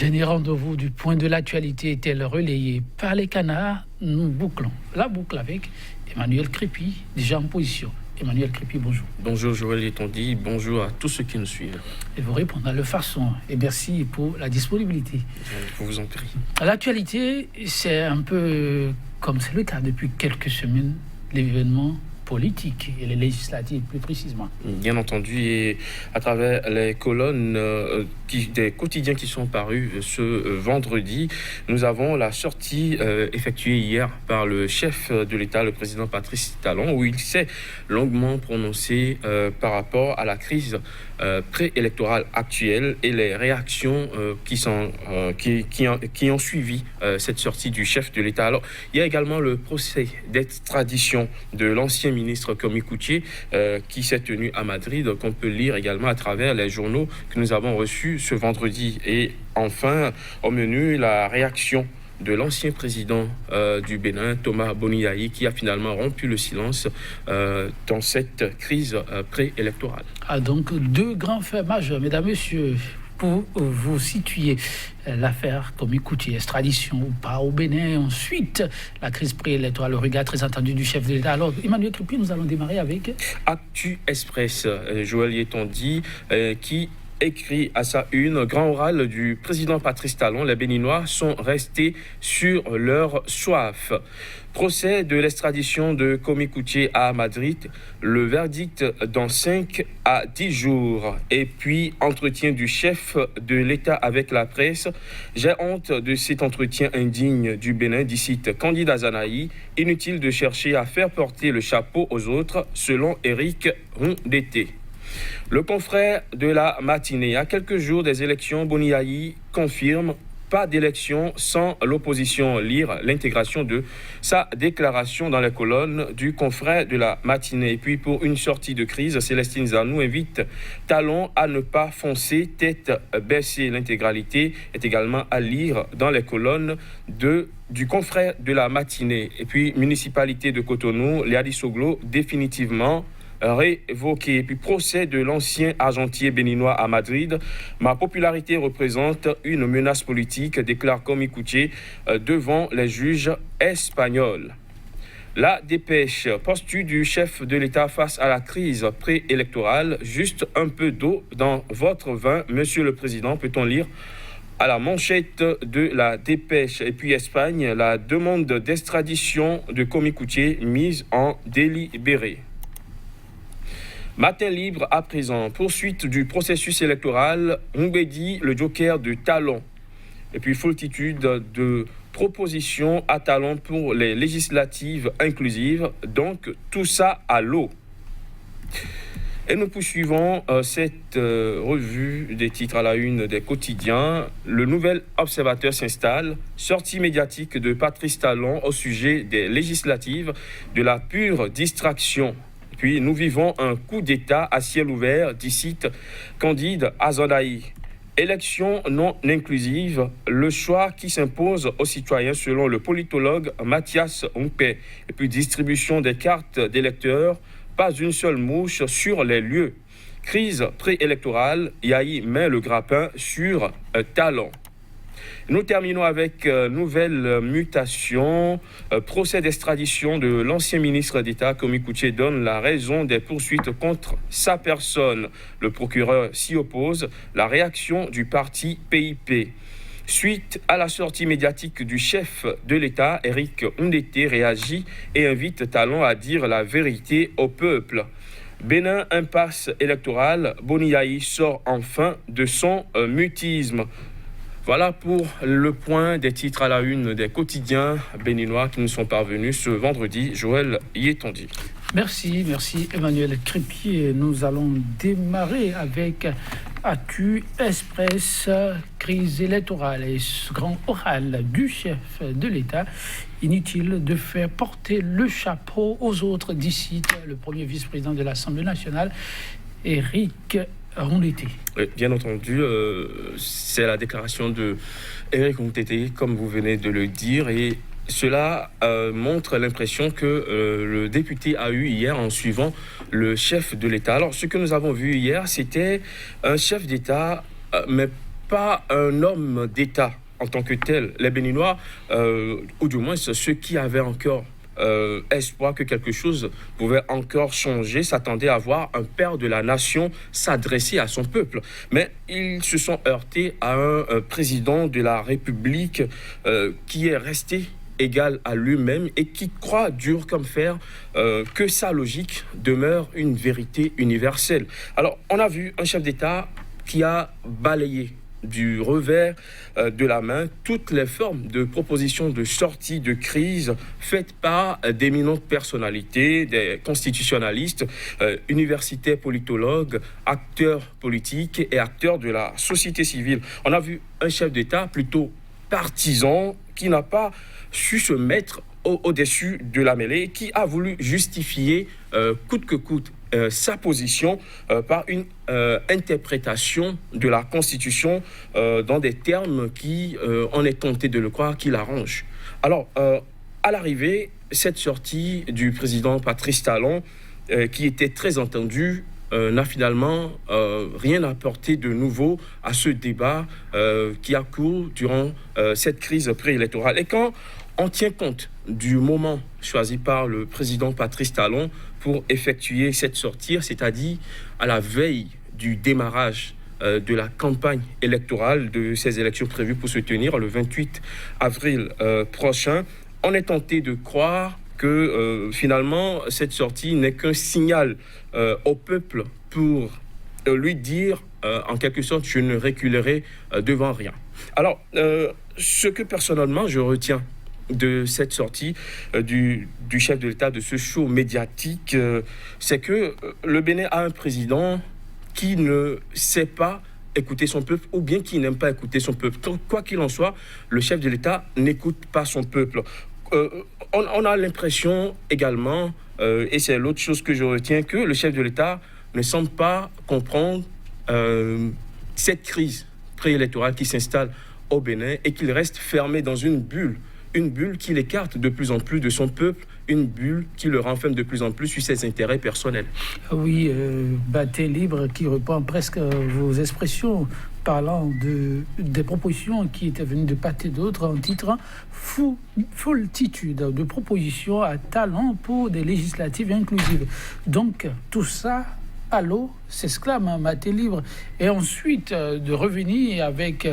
Dernier rendez-vous du point de l'actualité est-elle relayé par les canards? Nous bouclons la boucle avec Emmanuel Crépy, déjà en position. Emmanuel Crépy, bonjour. Bonjour Joël Yetondi, bonjour à tous ceux qui nous suivent. Et vous répondre à leur façon. Et merci pour la disponibilité. Je vous en prie. L'actualité, c'est un peu comme c'est le cas depuis quelques semaines, l'événement politique et les législatives plus précisément. Bien entendu, et à travers les colonnes des quotidiens qui sont parus ce vendredi, nous avons la sortie effectuée hier par le chef de l'État, le président Patrice Talon, où il s'est longuement prononcé par rapport à la crise préélectorale actuelle et les réactions qui ont suivi cette sortie du chef de l'État. Alors, il y a également le procès d'extradition de l'ancien ministre Komi Koutié qui s'est tenu à Madrid, qu'on peut lire également à travers les journaux que nous avons reçus ce vendredi. Et enfin, au menu, la réaction de l'ancien président du Bénin, Thomas Boniaï, qui a finalement rompu le silence dans cette crise préélectorale. Ah, donc deux grands faits majeurs, mesdames, messieurs, pour vous situer l'affaire Komi Koutié, extradition ou pas au Bénin, ensuite la crise préélectorale, le regard très attendu du chef de l'État. Alors, Emmanuel Crépy, nous allons démarrer avec Actu Express, Joël Yetondi, qui écrit à sa une: grand oral du président Patrice Talon, les Béninois sont restés sur leur soif. Procès de l'extradition de Komi Koutié à Madrid, le verdict dans 5 à 10 jours. Et puis, entretien du chef de l'État avec la presse. J'ai honte de cet entretien indigne du Bénin, dit Candide Azanaï. Inutile de chercher à faire porter le chapeau aux autres, selon Éric Rondeté. Le confrère de la matinée, à quelques jours des élections, Boniaï confirme pas d'élection sans l'opposition. Lire l'intégration de sa déclaration dans les colonnes du confrère de la matinée. Et puis pour une sortie de crise, Célestine Zanou invite Talon à ne pas foncer tête baissée. L'intégralité est également à lire dans les colonnes du confrère de la matinée. Et puis municipalité de Cotonou, Léa Soglo définitivement révoqué. Et puis procès de l'ancien argentier béninois à Madrid. Ma popularité représente une menace politique, déclare Komi Koutié devant les juges espagnols. La dépêche, postu du chef de l'État face à la crise préélectorale, juste un peu d'eau dans votre vin, monsieur le président, peut-on lire à la manchette de la dépêche. Et puis Espagne, la demande d'extradition de Komi Koutié mise en délibéré. Matin libre à présent, poursuite du processus électoral, Mbedi, le joker de Talon. Et puis foultitude de propositions à Talon pour les législatives inclusives, donc tout ça à l'eau. Et nous poursuivons cette revue des titres à la une des quotidiens. Le nouvel observateur s'installe, sortie médiatique de Patrice Talon au sujet des législatives, de la pure distraction. Puis nous vivons un coup d'État à ciel ouvert, dit Candide Azanaï. Élection non inclusive, le choix qui s'impose aux citoyens selon le politologue Mathias Ompé. Et puis distribution des cartes d'électeurs, pas une seule mouche sur les lieux. Crise préélectorale, Yahi met le grappin sur Talon. Nous terminons avec nouvelle mutation. Procès d'extradition de l'ancien ministre d'État, Komi Koutié, donne la raison des poursuites contre sa personne. Le procureur s'y oppose. La réaction du parti PIP. Suite à la sortie médiatique du chef de l'État, Éric Rondeté réagit et invite Talon à dire la vérité au peuple. Bénin, impasse électorale, Boniaï sort enfin de son mutisme. Voilà pour le point des titres à la une des quotidiens béninois qui nous sont parvenus ce vendredi. Joël Yetondi. Merci Emmanuel Crépy. Nous allons démarrer avec Actu Express, crise électorale et ce grand oral du chef de l'État. Inutile de faire porter le chapeau aux autres, d'ici le premier vice-président de l'Assemblée nationale, Éric Rondeté. Bien entendu, c'est la déclaration de Éric Rondeté, comme vous venez de le dire, et cela montre l'impression que le député a eu hier en suivant le chef de l'État. Alors, ce que nous avons vu hier, c'était un chef d'État, mais pas un homme d'État en tant que tel. Les Béninois, ou du moins ceux qui avaient encore espoir que quelque chose pouvait encore changer, s'attendaient à voir un père de la nation s'adresser à son peuple. Mais ils se sont heurtés à un président de la République qui est resté égal à lui-même et qui croit dur comme fer que sa logique demeure une vérité universelle. Alors, on a vu un chef d'État qui a balayé du revers de la main toutes les formes de propositions de sortie de crise faites par d'éminentes personnalités, des constitutionnalistes, universitaires, politologues, acteurs politiques et acteurs de la société civile. On a vu un chef d'État plutôt partisan qui n'a pas su se mettre au-dessus de la mêlée, qui a voulu justifier coûte que coûte sa position par une interprétation de la Constitution dans des termes qui, on est tenté de le croire, qui l'arrangent. Alors, à l'arrivée, cette sortie du président Patrice Talon, qui était très entendue, n'a finalement rien apporté de nouveau à ce débat qui a cours durant cette crise préélectorale. Et quand on tient compte du moment choisi par le président Patrice Talon pour effectuer cette sortie, c'est-à-dire à la veille du démarrage de la campagne électorale de ces élections prévues pour se tenir le 28 avril prochain, on est tenté de croire que finalement cette sortie n'est qu'un signal au peuple pour lui dire en quelque sorte je ne reculerai devant rien. Alors ce que personnellement je retiens de cette sortie du chef de l'État, de ce show médiatique, c'est que le Bénin a un président qui ne sait pas écouter son peuple ou bien qui n'aime pas écouter son peuple. Donc, quoi qu'il en soit, le chef de l'État n'écoute pas son peuple. On a l'impression également, et c'est l'autre chose que je retiens, que le chef de l'État ne semble pas comprendre cette crise préélectorale qui s'installe au Bénin et qu'il reste fermé dans une bulle qui l'écarte de plus en plus de son peuple, une bulle qui le renferme de plus en plus sur ses intérêts personnels. Oui, Bâté libre qui reprend presque vos expressions, parlant des propositions qui étaient venues de part et d'autre en titrant foultitude de propositions à talent pour des législatives inclusives. Donc, tout ça à l'eau, s'exclame Maté libre. Et ensuite, de revenir avec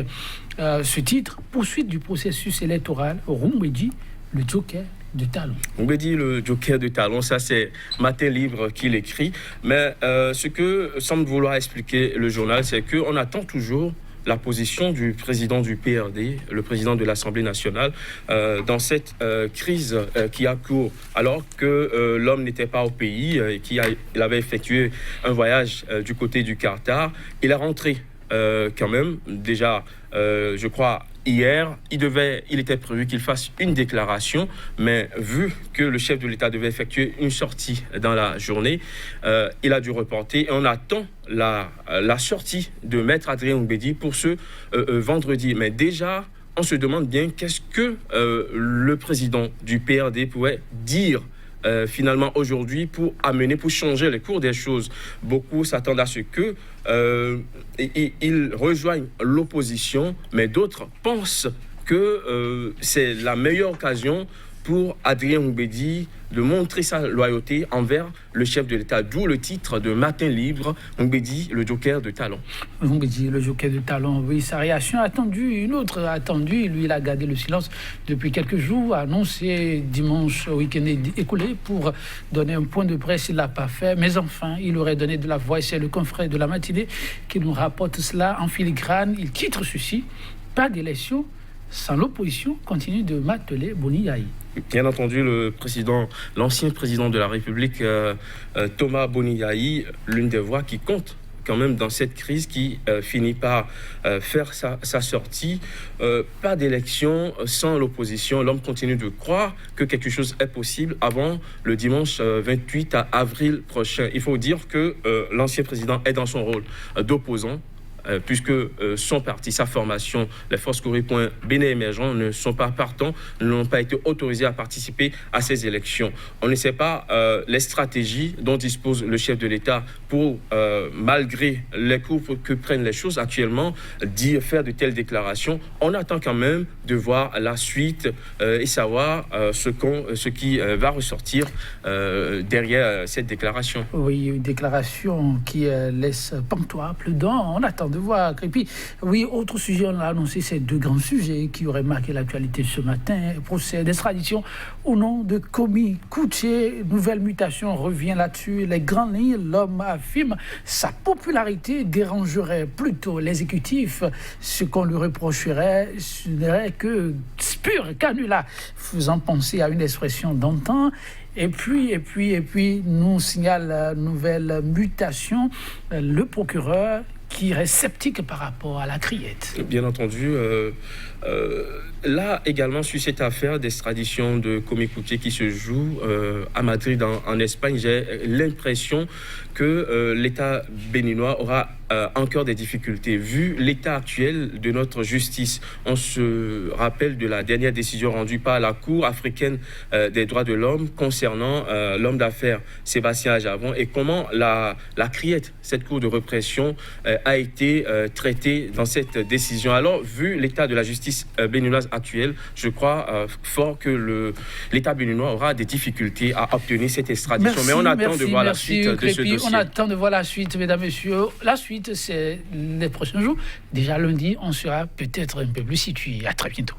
ce titre, poursuite du processus électoral, Rumbedi, le joker de Talon. Rumbedi, le joker de Talon, ça c'est Matin Libre qui l'écrit. Mais ce que semble vouloir expliquer le journal, c'est qu'on attend toujours la position du président du PRD, le président de l'Assemblée nationale, dans cette crise qui a cours, alors que l'homme n'était pas au pays et il avait effectué un voyage du côté du Qatar. Il est rentré quand même, déjà, je crois, hier. Il était prévu qu'il fasse une déclaration, mais vu que le chef de l'État devait effectuer une sortie dans la journée, il a dû reporter et on attend la sortie de Maître Adrien Rumbedi pour ce vendredi. Mais déjà, on se demande bien qu'est-ce que le président du PRD pourrait dire finalement aujourd'hui pour changer les cours des choses. Beaucoup s'attendent à ce que il rejoigne l'opposition, mais d'autres pensent que c'est la meilleure occasion pour Adrien Rumbedi de montrer sa loyauté envers le chef de l'État, d'où le titre de Matin Libre, Rumbedi, le joker de Talon. Rumbedi, le joker de Talon, oui, sa réaction attendue, une autre attendue, lui il a gardé le silence depuis quelques jours, annoncé dimanche week-end écoulé pour donner un point de presse, il ne l'a pas fait, mais enfin, il aurait donné de la voix, et c'est le confrère de la matinée qui nous rapporte cela en filigrane, il titre ceci, pas d'élection sans l'opposition continue de marteler Boni Yayi. Bien entendu, l'ancien président de la République, Thomas Boni Yayi, l'une des voix qui compte quand même dans cette crise qui finit par faire sa sortie. Pas d'élection sans l'opposition. L'homme continue de croire que quelque chose est possible avant le dimanche 28 avril prochain. Il faut dire que l'ancien président est dans son rôle d'opposant puisque son parti, sa formation, les forces Corée Bénin émergents ne sont pas partants, n'ont pas été autorisés à participer à ces élections. On ne sait pas les stratégies dont dispose le chef de l'État pour, malgré les coups que prennent les choses actuellement, faire de telles déclarations. On attend quand même de voir la suite et savoir ce qui va ressortir derrière cette déclaration. Oui, une déclaration qui laisse pantois, pleudant. On attend de voir. Et puis, oui, autre sujet, on a annoncé ces 2 grands sujets qui auraient marqué l'actualité ce matin. Procès d'extradition au nom de Komi Coutier. Nouvelle mutation revient là-dessus. Les grandes lignes, l'homme affirme sa popularité dérangerait plutôt l'exécutif. Ce qu'on lui reprocherait, ce n'est que pur canular, faisant penser à une expression d'antan. Et puis, nous signale la nouvelle mutation, le procureur qui reste sceptique par rapport à la criette. Bien entendu, là également sur cette affaire d'extradition de Komi Coutier qui se joue à Madrid en Espagne, j'ai l'impression que l'État béninois aura encore des difficultés. Vu l'état actuel de notre justice, on se rappelle de la dernière décision rendue par la Cour africaine des droits de l'homme concernant l'homme d'affaires Sébastien Ajavon et comment la criette, cette cour de répression, a été traitée dans cette décision. Alors, vu l'état de la justice béninoise actuelle, je crois fort que l'État béninois aura des difficultés à obtenir cette extradition. Merci, mais on attend de voir la suite de ce dossier. On attend de voir la suite, mesdames, messieurs. La suite, c'est les prochains jours. Déjà lundi, on sera peut-être un peu plus situé. À très bientôt.